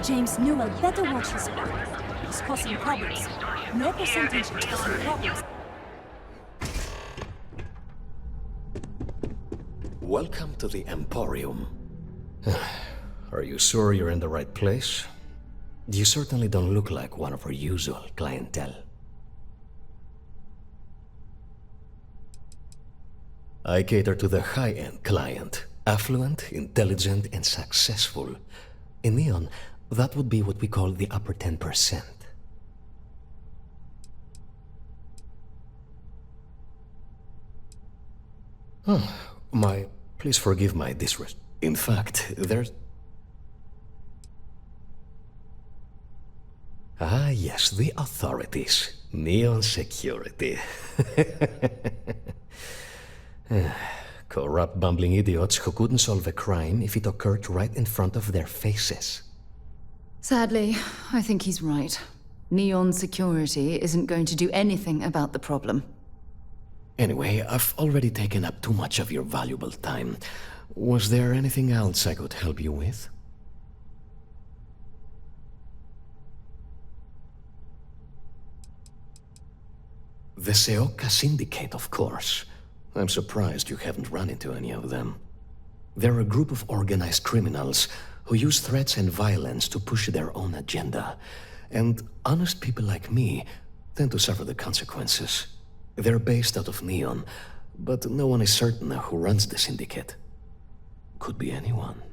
James Newell better watch his back. He's causing problems. No percentage is causing problems. Welcome to the Emporium. Are you sure you're in the right place? You certainly don't look like one of our usual clientele. I cater to the high-end client. Affluent, intelligent, and successful. In Neon, that would be what we call the upper 10%. Please forgive my disrespect. In fact, there's... Ah, yes, the authorities. Neon security. Corrupt, bumbling idiots who couldn't solve a crime if it occurred right in front of their faces. Sadly, I think he's right. Neon security isn't going to do anything about the problem. Anyway, I've already taken up too much of your valuable time. Was there anything else I could help you with? The Seoka Syndicate, of course. I'm surprised you haven't run into any of them. They're a group of organized criminals who use threats and violence to push their own agenda. And honest people like me tend to suffer the consequences. They're based out of Neon, but no one is certain who runs the syndicate. Could be anyone.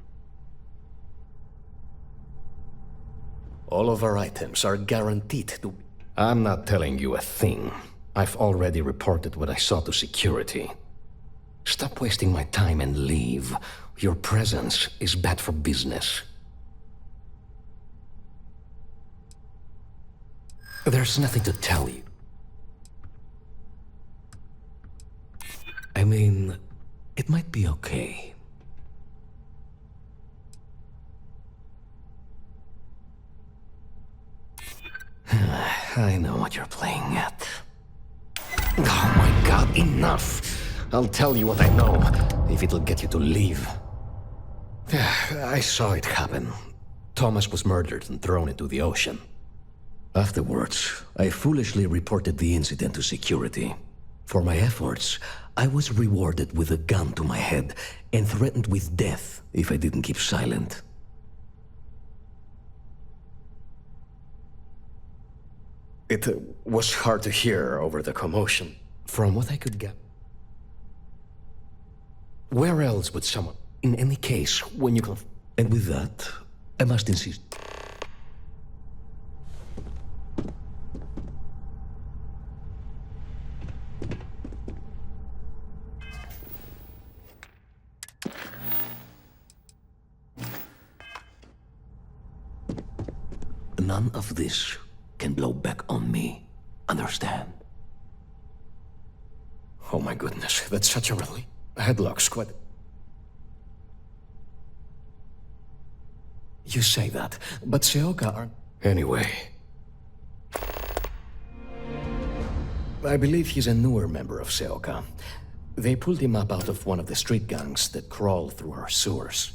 All of our items are guaranteed to... I'm not telling you a thing. I've already reported what I saw to security. Stop wasting my time and leave. Your presence is bad for business. There's nothing to tell you. I mean, it might be okay. I know what you're playing at. Oh my god, enough! I'll tell you what I know, if it'll get you to leave. I saw it happen. Thomas was murdered and thrown into the ocean. Afterwards, I foolishly reported the incident to security. For my efforts, I was rewarded with a gun to my head and threatened with death if I didn't keep silent. It was hard to hear over the commotion. From what I could get. Where else would someone... In any case, when you can... And with that, I must insist. None of this can blow back on me. Understand? Oh my goodness, that's such a relief. Headlock squad. You say that, but Seoka aren't... Anyway. I believe he's a newer member of Seoka. They pulled him up out of one of the street gangs that crawl through our sewers.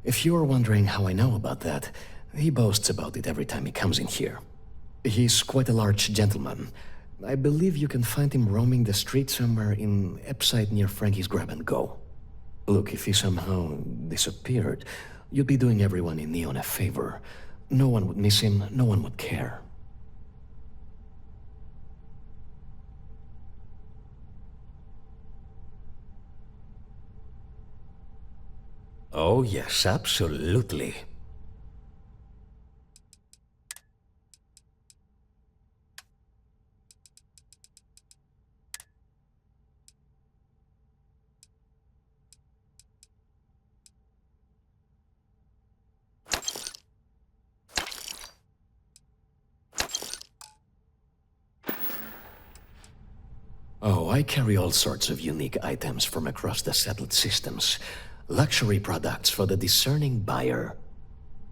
If you're wondering how I know about that, he boasts about it every time he comes in here. He's quite a large gentleman. I believe you can find him roaming the street somewhere in Epside near Frankie's Grab and Go. Look, if he somehow disappeared, you'd be doing everyone in Neon a favor. No one would miss him, no one would care. Oh yes, absolutely. Oh, I carry all sorts of unique items from across the settled systems. Luxury products for the discerning buyer.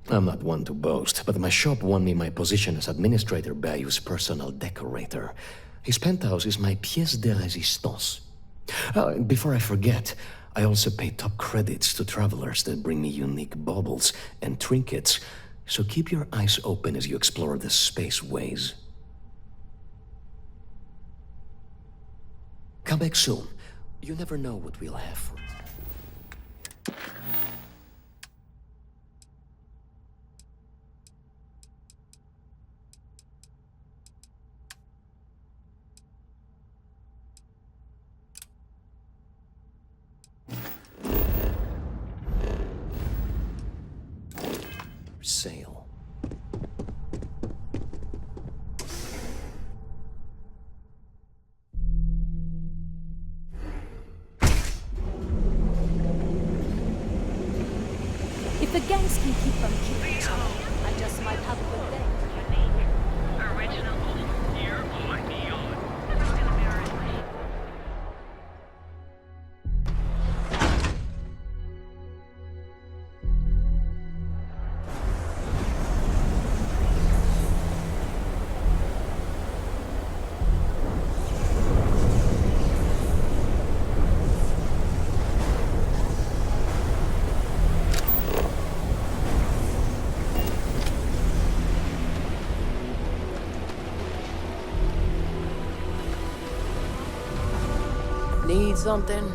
I'm not one to boast, but my shop won me my position as Administrator BorealIUS personal decorator. His penthouse is my pièce de résistance. Before I forget, I also pay top credits to travelers that bring me unique baubles and trinkets. So keep your eyes open as you explore the spaceways. Come back soon. You never know what we'll have for... sale. If the gangs can keep from killing each other, I just might have a good day. Original here on Neon. Never been embarrassed. Need something?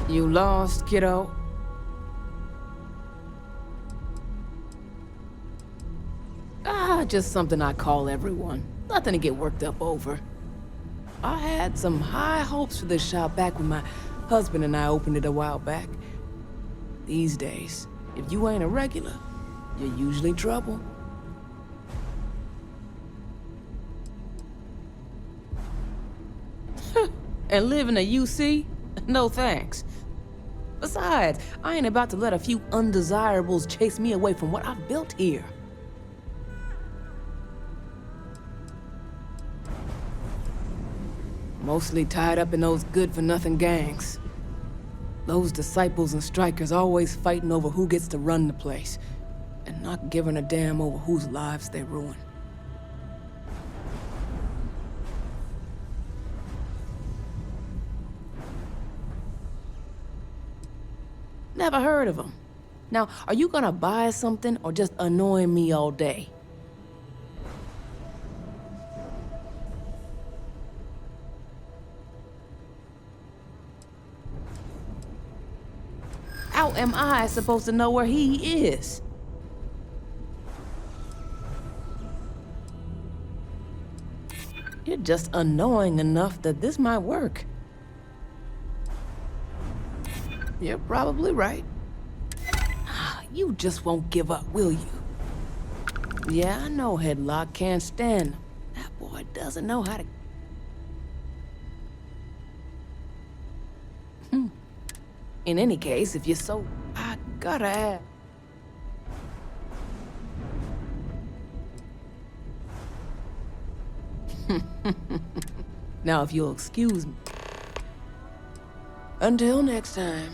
You lost, kiddo? Just something I call everyone. Nothing to get worked up over. I had some high hopes for this shop back when my husband and I opened it a while back. These days, if you ain't a regular, you're usually trouble. And live in a UC? No thanks. Besides, I ain't about to let a few undesirables chase me away from what I've built here. Mostly tied up in those good-for-nothing gangs. Those disciples and strikers always fighting over who gets to run the place, and not giving a damn over whose lives they ruin. Never heard of them. Now, are you gonna buy something or just annoy me all day? How am I supposed to know where he is? You're just annoying enough that this might work. You're probably right. You just won't give up, will you? Yeah, I know Headlock can't stand him. That boy doesn't know how to... In any case, if you're so... I gotta ask. Now, if you'll excuse me. Until next time.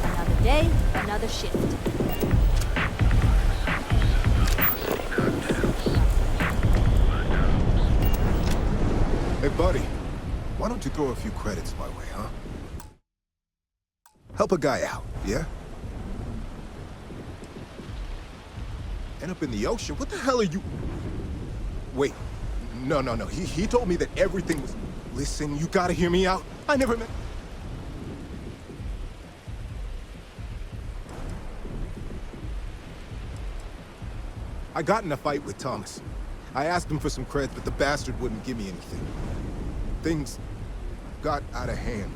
Another day, another shift. Hey, buddy, why don't you throw a few credits my way, huh? Help a guy out, yeah? End up in the ocean? What the hell are you... Wait, no. He told me that everything was... Listen, you gotta hear me out. I never met... I got in a fight with Thomas. I asked him for some credit, but the bastard wouldn't give me anything. Things got out of hand.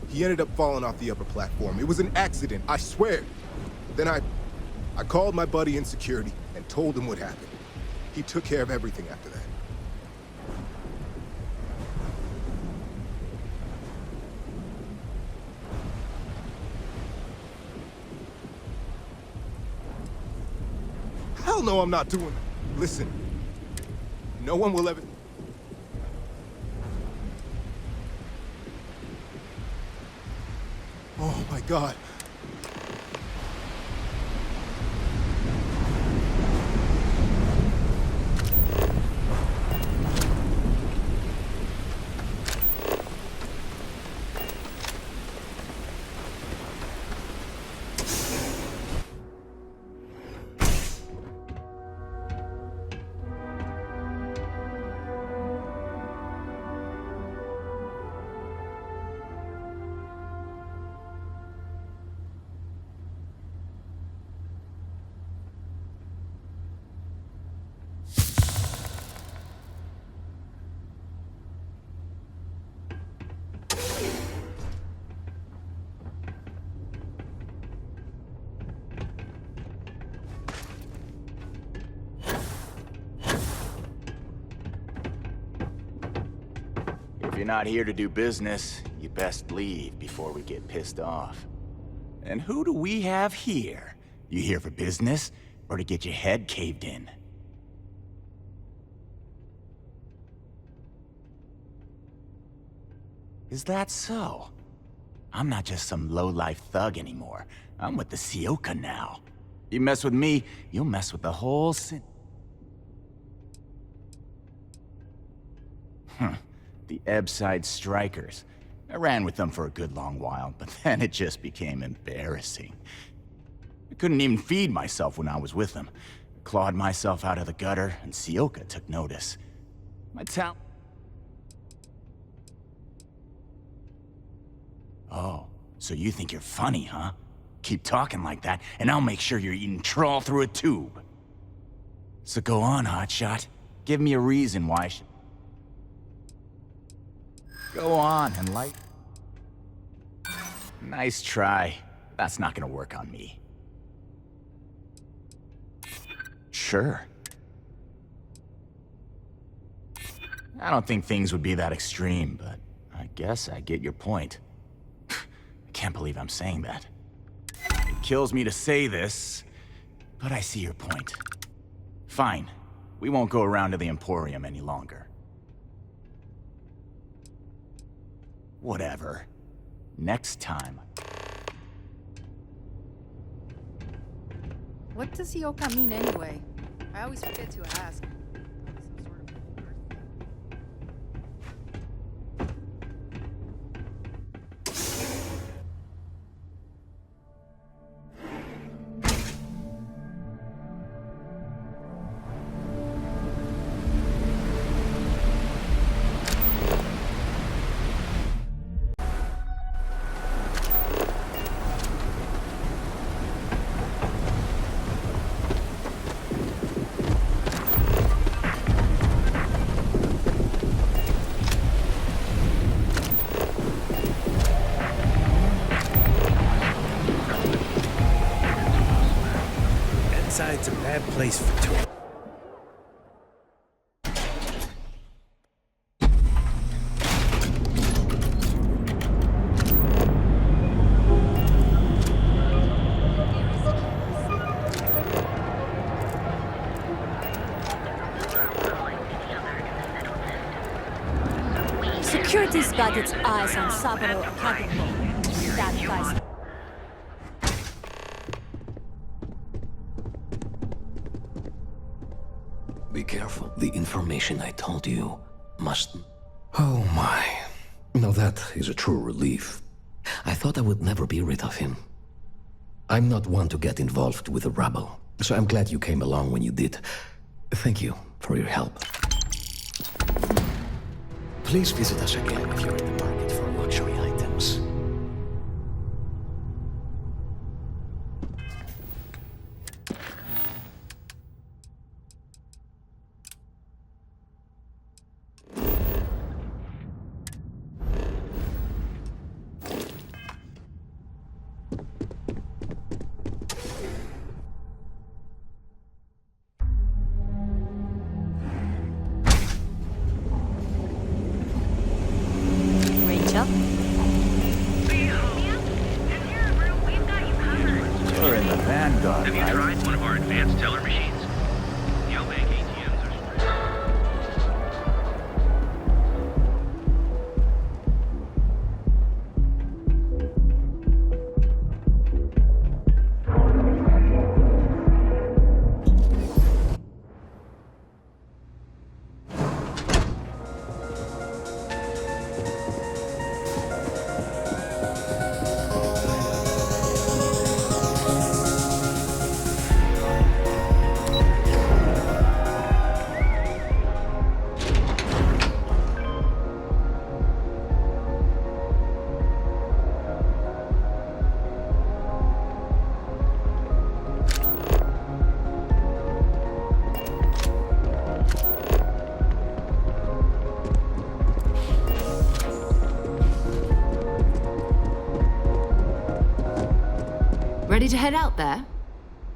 He ended up falling off the upper platform. It was an accident, I swear. Then I called my buddy in security and told him what happened. He took care of everything after that. Hell no, I'm not doing that. Listen, no one will ever... Oh my god. If you're not here to do business, you best leave before we get pissed off. And who do we have here? You here for business, or to get your head caved in? Is that so? I'm not just some low-life thug anymore. I'm with the SIERADZ now. You mess with me, you'll mess with the whole The Ebbside Strikers. I ran with them for a good long while, but then it just became embarrassing. I couldn't even feed myself when I was with them. Clawed myself out of the gutter, and SIERADZ took notice. My talent... Oh, so you think you're funny, huh? Keep talking like that, and I'll make sure you're eating trawl through a tube. So go on, hotshot. Give me a reason why I should... Go on and light. Nice try. That's not gonna work on me. Sure. I don't think things would be that extreme, but I guess I get your point. I can't believe I'm saying that. It kills me to say this, but I see your point. Fine. We won't go around to the Emporium any longer. Whatever. Next time. What does SIERADZ mean anyway? I always forget to ask. It's a bad place for touring. Security's got its eyes on Saburo Academy. That guy's... Be careful. The information I told you must... Oh my. Now that is a true relief. I thought I would never be rid of him. I'm not one to get involved with the rabble, so I'm glad you came along when you did. Thank you for your help. Please visit us again if you're in the market for luxury items. Ready to head out there?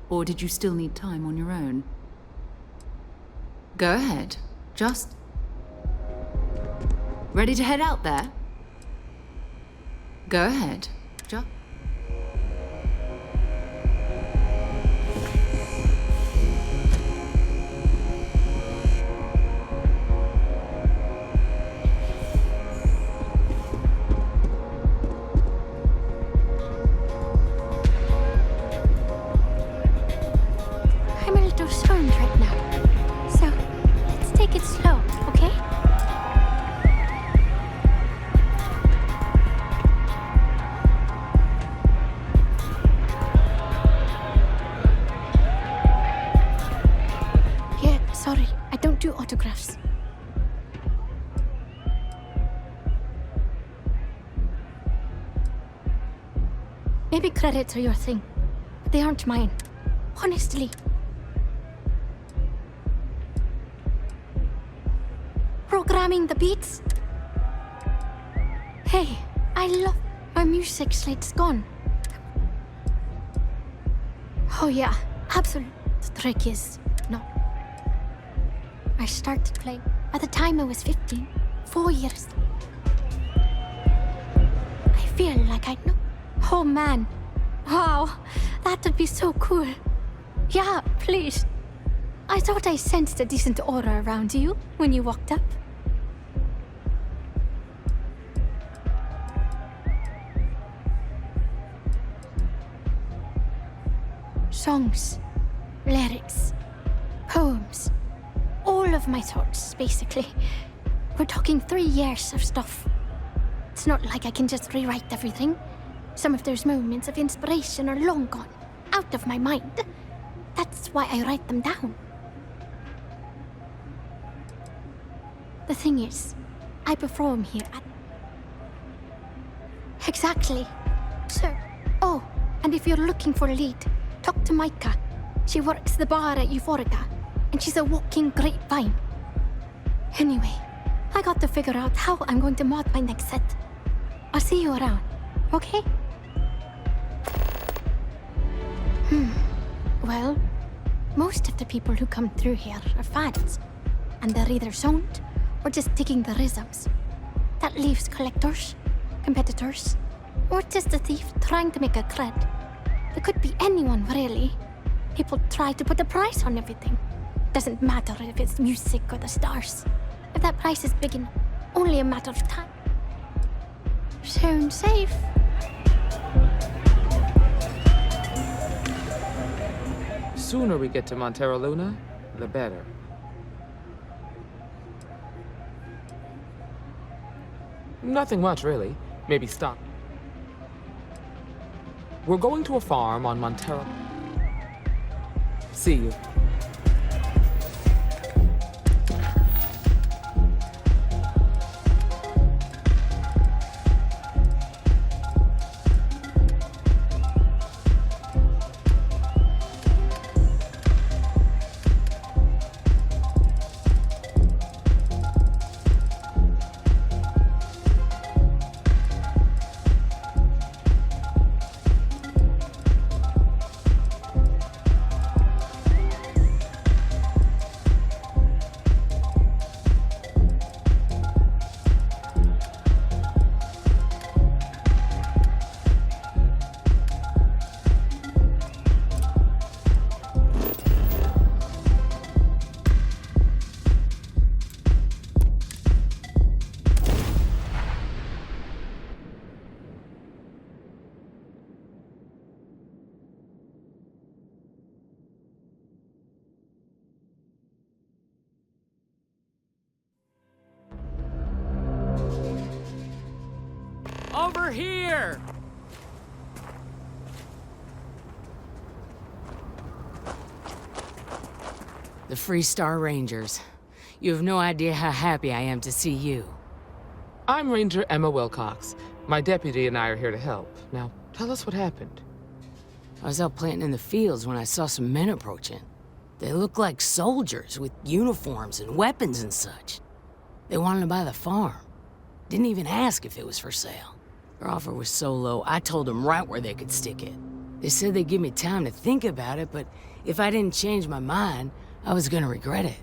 Or did you still need time on your own? Go ahead. Just... Ready to head out there? Go ahead. Just... I'm a little stoned right now, so let's take it slow, okay? Yeah, sorry, I don't do autographs. Maybe credits are your thing, but they aren't mine. Honestly. Programming the beats? Hey, I love my music slate's gone. Oh yeah, absolute. The trick is, no. I started playing by the time I was 15. 4 years. I feel like I know. Oh man. Wow, that would be so cool. Yeah, please. I thought I sensed a decent aura around you when you walked up. Songs, lyrics, poems, all of my thoughts, basically. We're talking 3 years of stuff. It's not like I can just rewrite everything. Some of those moments of inspiration are long gone, out of my mind. That's why I write them down. The thing is, I perform here at... Exactly. So, oh, and if you're looking for a lead, talk to Micah. She works the bar at Euphorica, and she's a walking grapevine. Anyway, I got to figure out how I'm going to mod my next set. I'll see you around, okay? Well, most of the people who come through here are fans, and they're either zoned or just digging the rhythms. That leaves collectors, competitors, or just a thief trying to make a cred. It could be anyone, really. People try to put a price on everything. Doesn't matter if it's music or the stars. If that price is big enough, only a matter of time. Sound safe. Sooner we get to Montero Luna, the better. Nothing much, really. Maybe stop. We're going to a farm on Montero. See you. Over here! The Freestar Rangers. You have no idea how happy I am to see you. I'm Ranger Emma Wilcox. My deputy and I are here to help. Now, tell us what happened. I was out planting in the fields when I saw some men approaching. They looked like soldiers with uniforms and weapons and such. They wanted to buy the farm. Didn't even ask if it was for sale. Their offer was so low, I told them right where they could stick it. They said they'd give me time to think about it, but if I didn't change my mind, I was gonna regret it.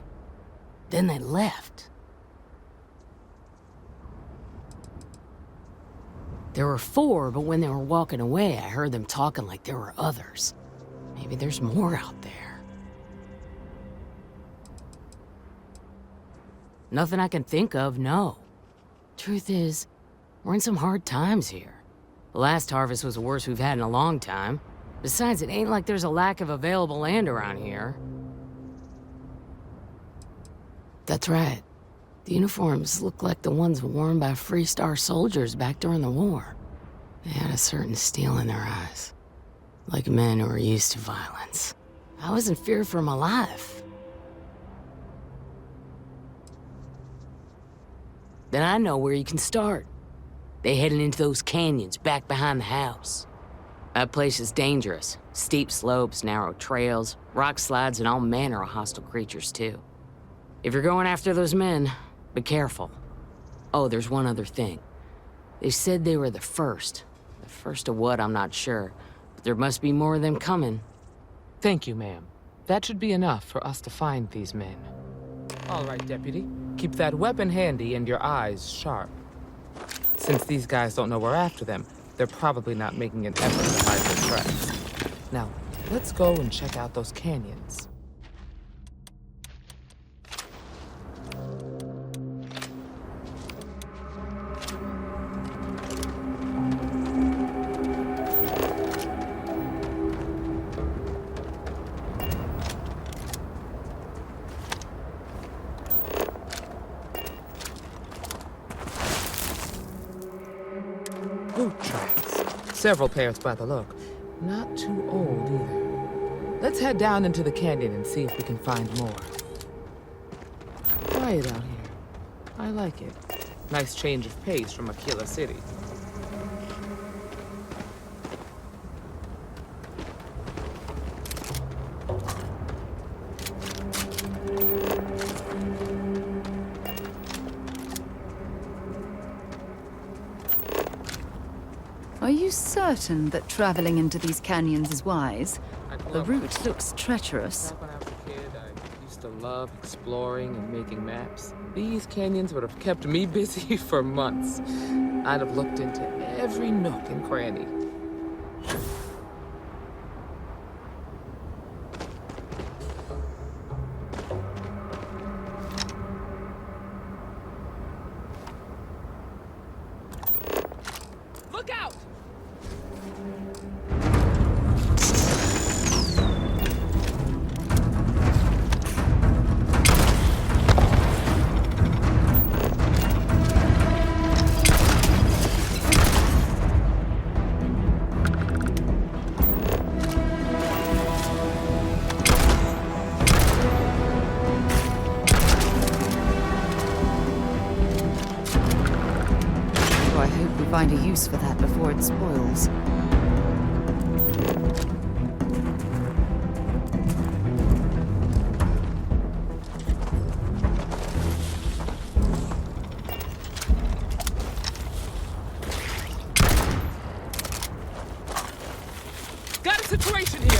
Then they left. There were 4, but when they were walking away, I heard them talking like there were others. Maybe there's more out there. Nothing I can think of, no. Truth is, we're in some hard times here. The last harvest was the worst we've had in a long time. Besides, it ain't like there's a lack of available land around here. That's right. The uniforms look like the ones worn by Free Star soldiers back during the war. They had a certain steel in their eyes. Like men who were used to violence. I was in fear for my life. Then I know where you can start. They headed into those canyons back behind the house. That place is dangerous. Steep slopes, narrow trails, rock slides, and all manner of hostile creatures, too. If you're going after those men, be careful. Oh, there's one other thing. They said they were the first. The first of what, I'm not sure. But there must be more of them coming. Thank you, ma'am. That should be enough for us to find these men. All right, Deputy. Keep that weapon handy and your eyes sharp. Since these guys don't know we're after them, they're probably not making an effort to hide their tracks. Now, let's go and check out those canyons. Boot tracks. Several pairs by the look. Not too old either. Let's head down into the canyon and see if we can find more. Quiet out here. I like it. Nice change of pace from Aquila City. Are you certain that traveling into these canyons is wise? The route looks treacherous. Back when I was a kid, I used to love exploring and making maps. These canyons would have kept me busy for months. I'd have looked into every nook and cranny. Look out! I hope we find a use for that before it spoils. Got a situation here!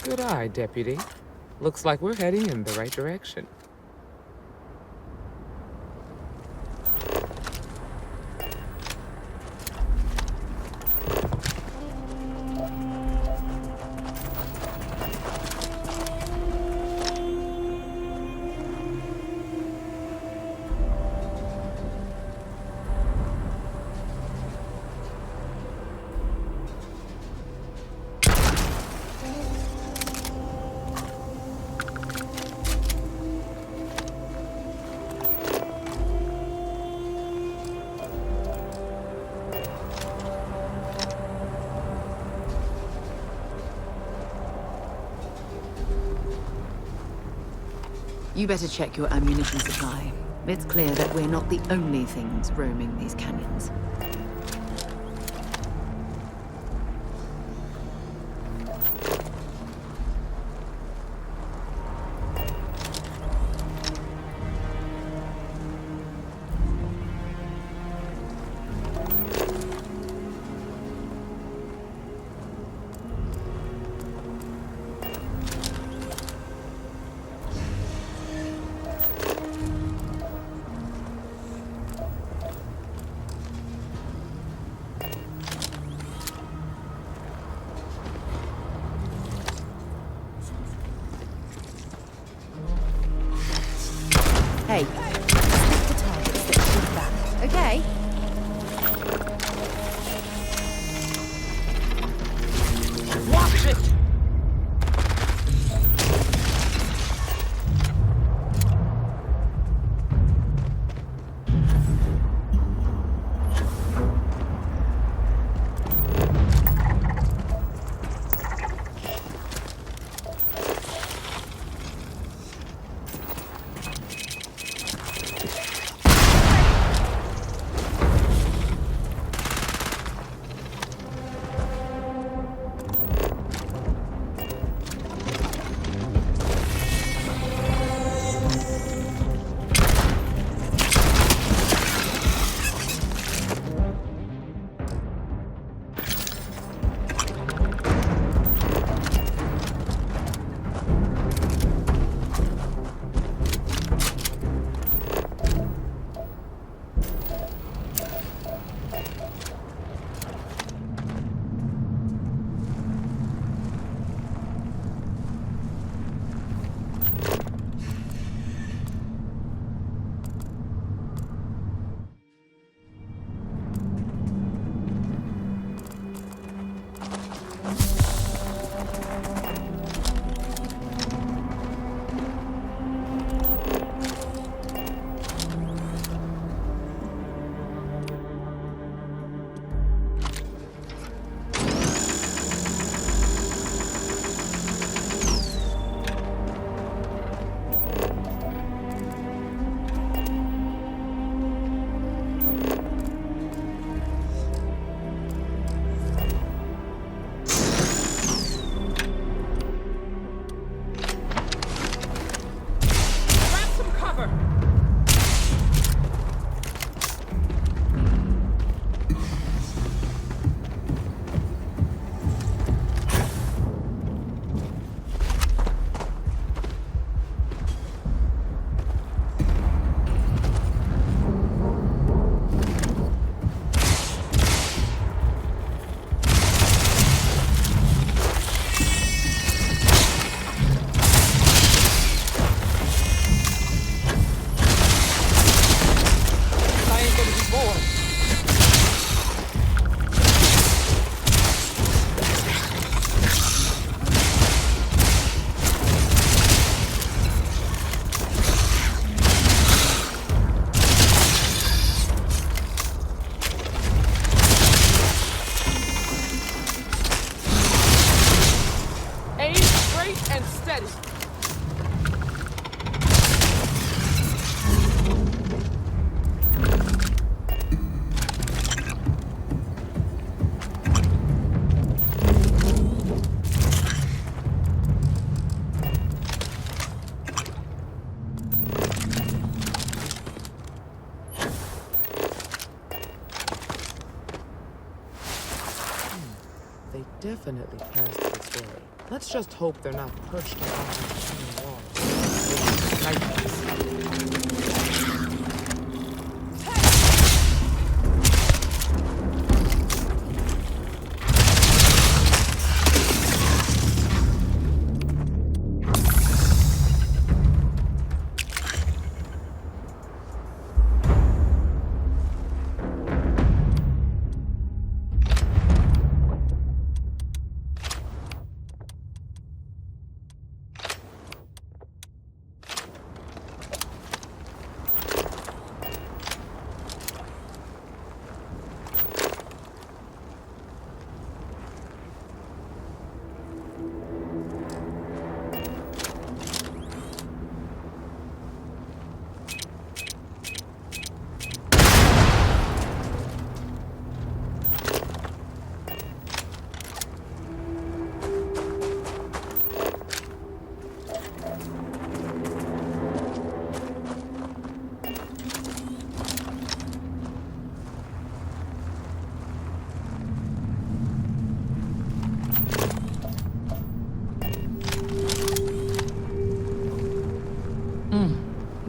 Good eye, Deputy. Looks like we're heading in the right direction. You better check your ammunition supply. It's clear that we're not the only things roaming these canyons. Hey, stick to targets that shoot back, okay? Watch it! Definitely passed this way. Let's just hope they're not perched up on the wall. Nightmares.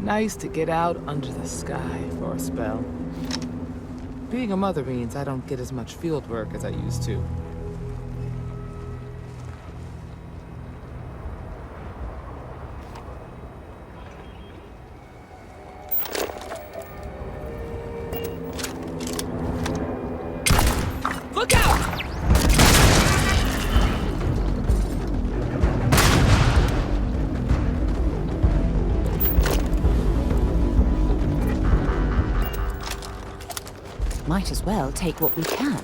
Nice to get out under the sky for a spell. Being a mother means I don't get as much field work as I used to. Look out! Might as well take what we can.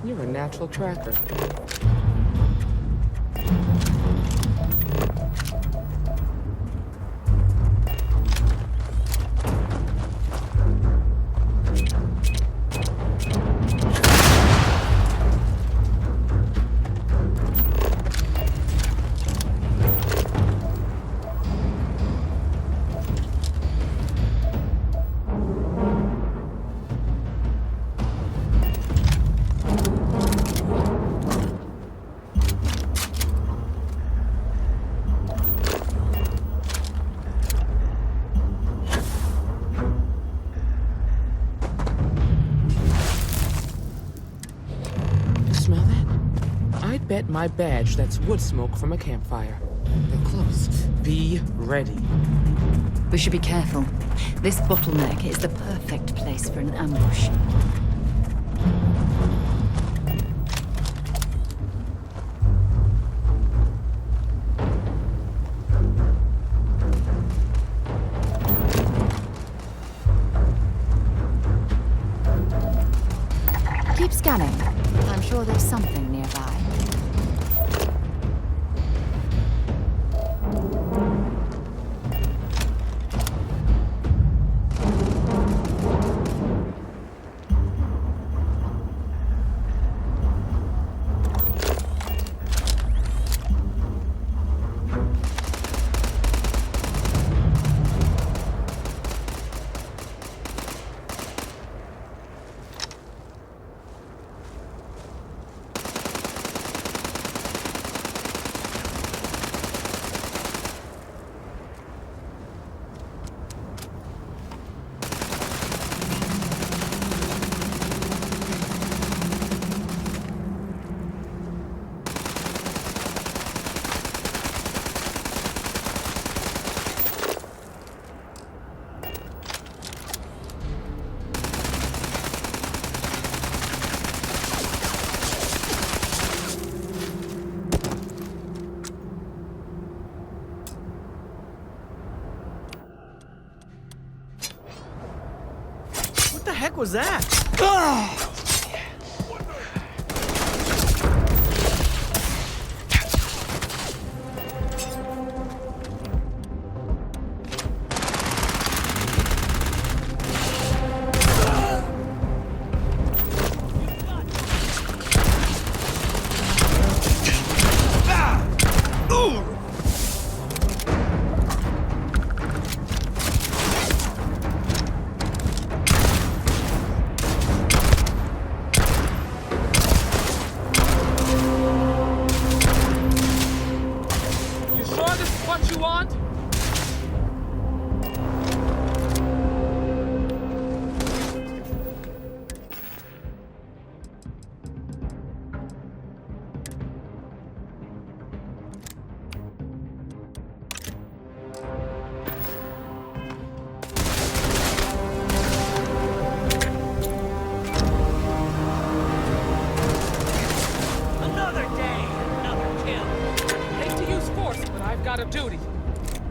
You're a natural tracker. Bet my badge that's wood smoke from a campfire. They're close. Be ready. We should be careful. This bottleneck is the perfect place for an ambush. Keep scanning. I'm sure there's something nearby. heck was that?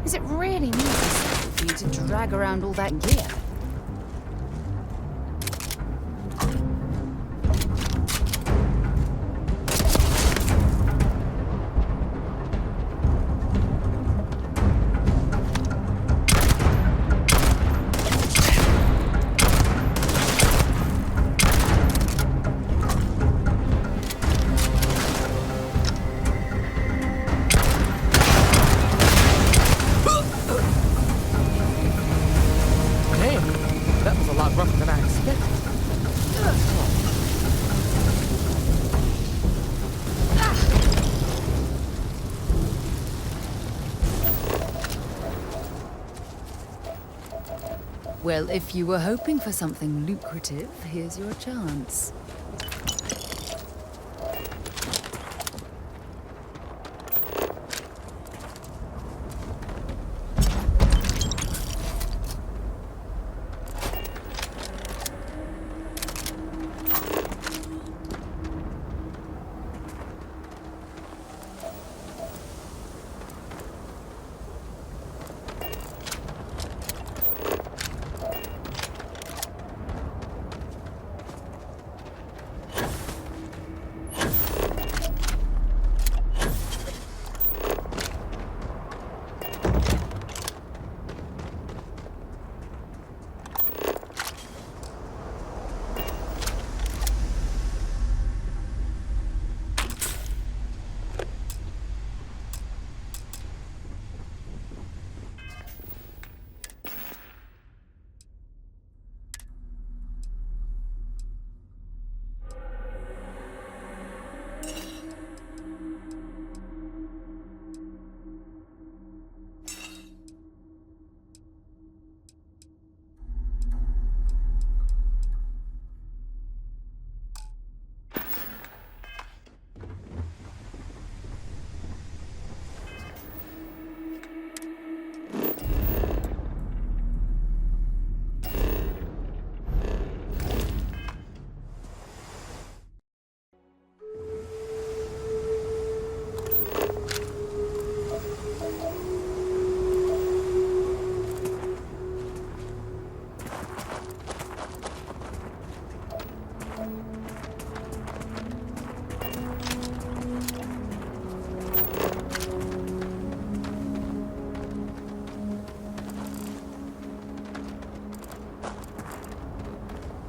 Is it really necessary for you to drag around all that gear? Well, if you were hoping for something lucrative, here's your chance.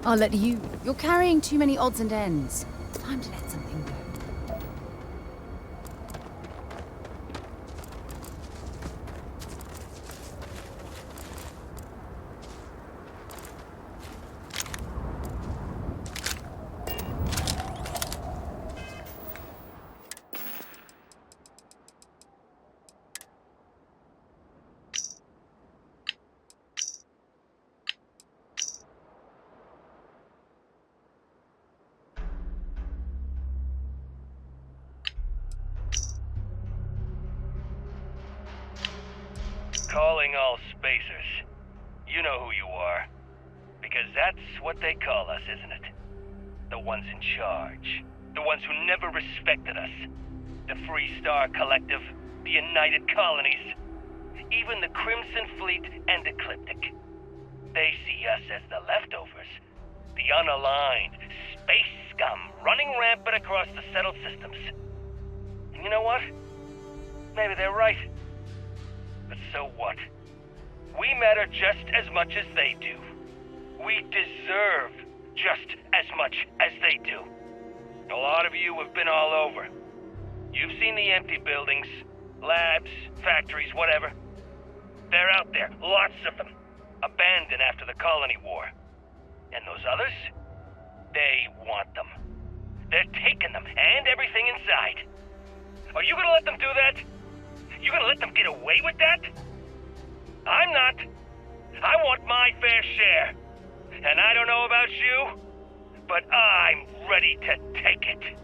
I'll let you. You're carrying too many odds and ends. Time to let something go. Calling all spacers. You know who you are. Because that's what they call us, isn't it? The ones in charge. The ones who never respected us. The Free Star Collective, the United Colonies, even the Crimson Fleet and Ecliptic. They see us as the leftovers, The unaligned, space scum running rampant across the settled systems. And you know what? Maybe they're right. But so what? We matter just as much as they do. We deserve just as much as they do. A lot of you have been all over. You've seen the empty buildings, labs, factories, whatever. They're out there, lots of them, abandoned after the colony war. And those others? They want them. They're taking them, and everything inside. Are you gonna let them do that? You gonna let them get away with that? I'm not. I want my fair share. And I don't know about you, but I'm ready to take it.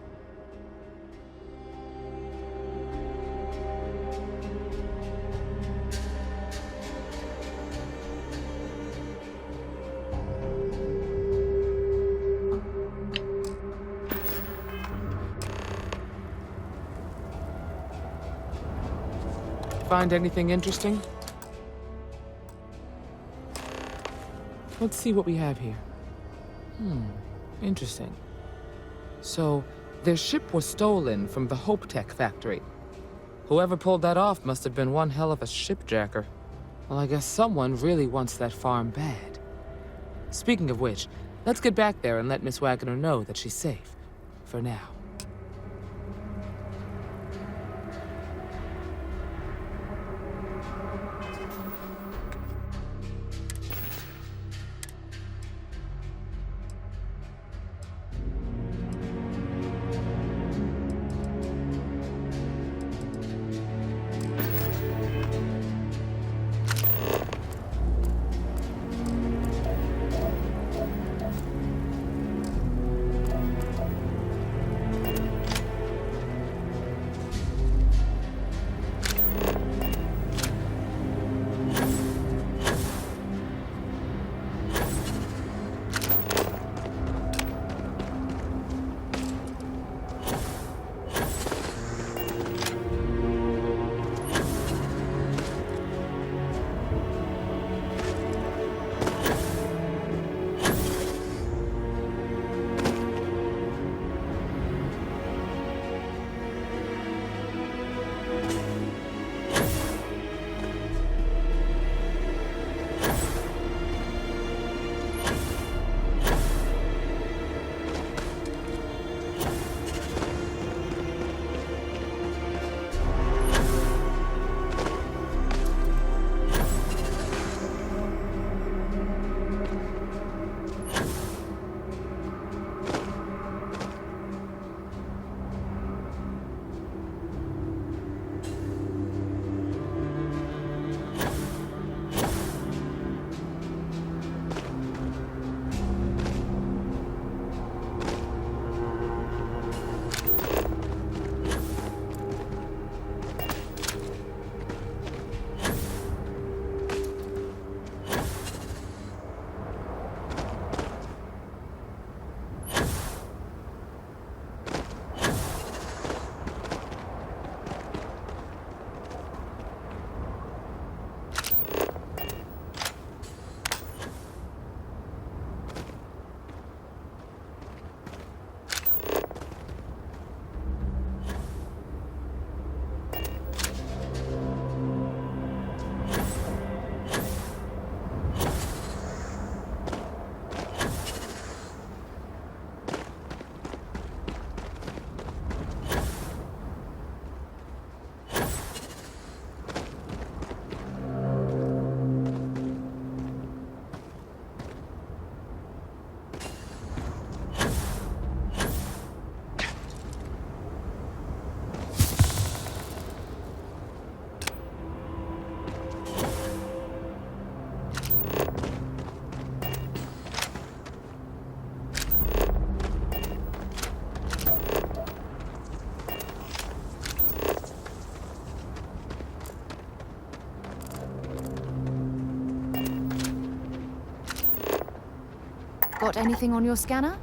Find anything interesting? Let's see what we have here. Interesting. So, their ship was stolen from the Hope Tech factory. Whoever pulled that off must have been one hell of a shipjacker. Well, I guess someone really wants that farm bad. Speaking of which, let's get back there and let Miss Waggoner know that she's safe. For now. Got anything on your scanner?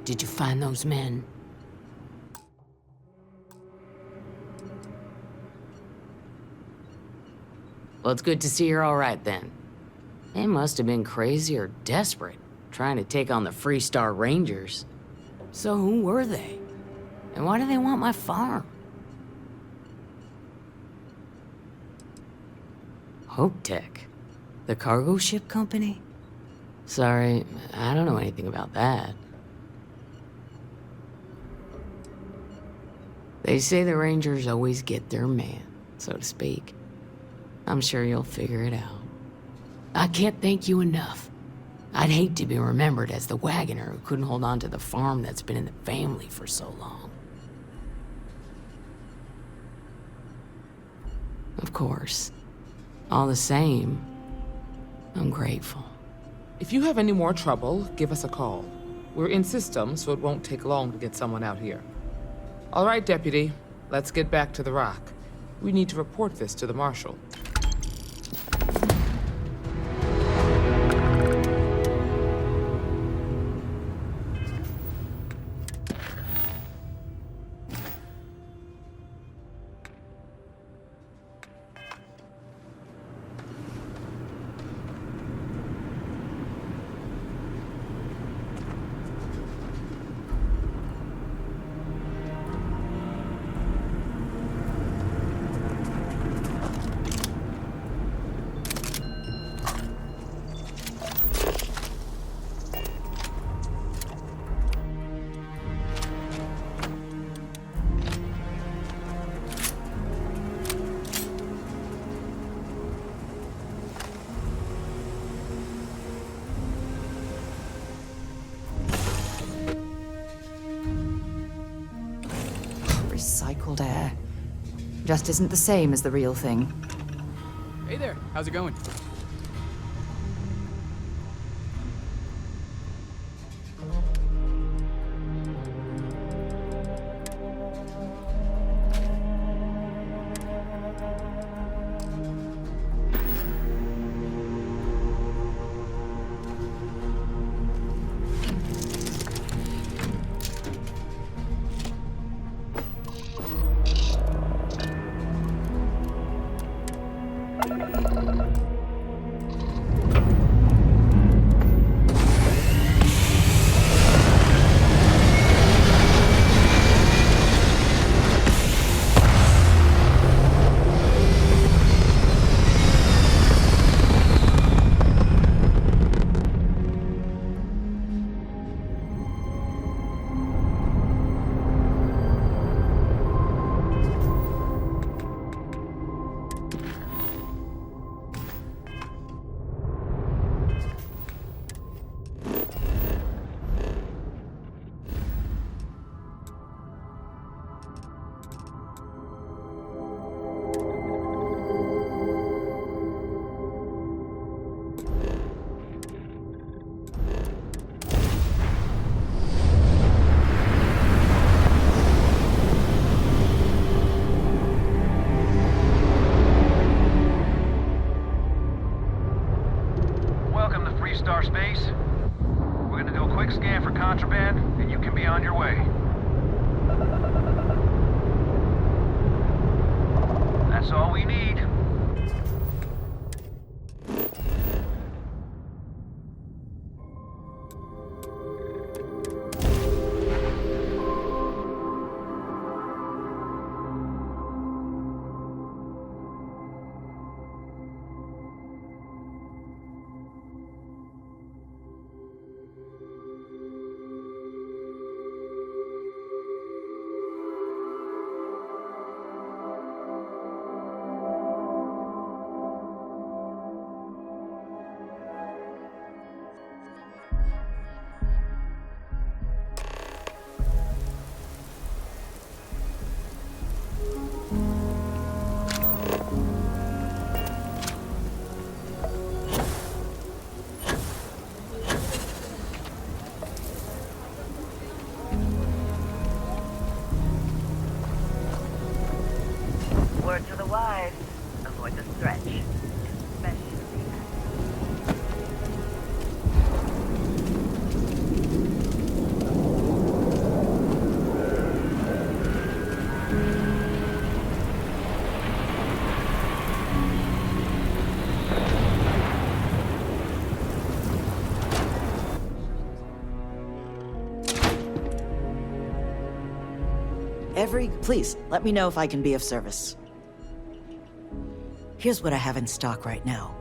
Did you find those men? Well, it's good to see you're all right then. They must have been crazy or desperate, trying to take on the Freestar Rangers. So who were they? And why do they want my farm? Hope Tech? The cargo ship company? Sorry, I don't know anything about that. They say the Rangers always get their man, so to speak. I'm sure you'll figure it out. I can't thank you enough. I'd hate to be remembered as the Waggoner who couldn't hold on to the farm that's been in the family for so long. Of course. All the same, I'm grateful. If you have any more trouble, give us a call. We're in system, so it won't take long to get someone out here. All right, Deputy. Let's get back to the Rock. We need to report this to the Marshal. Recycled air. Just isn't the same as the real thing. Hey there, how's it going? Star Space. We're gonna do a quick scan for contraband, and you can be on your way. That's all we need. Word to the wise, avoid the stretch. Especially Please, let me know if I can be of service. Here's what I have in stock right now.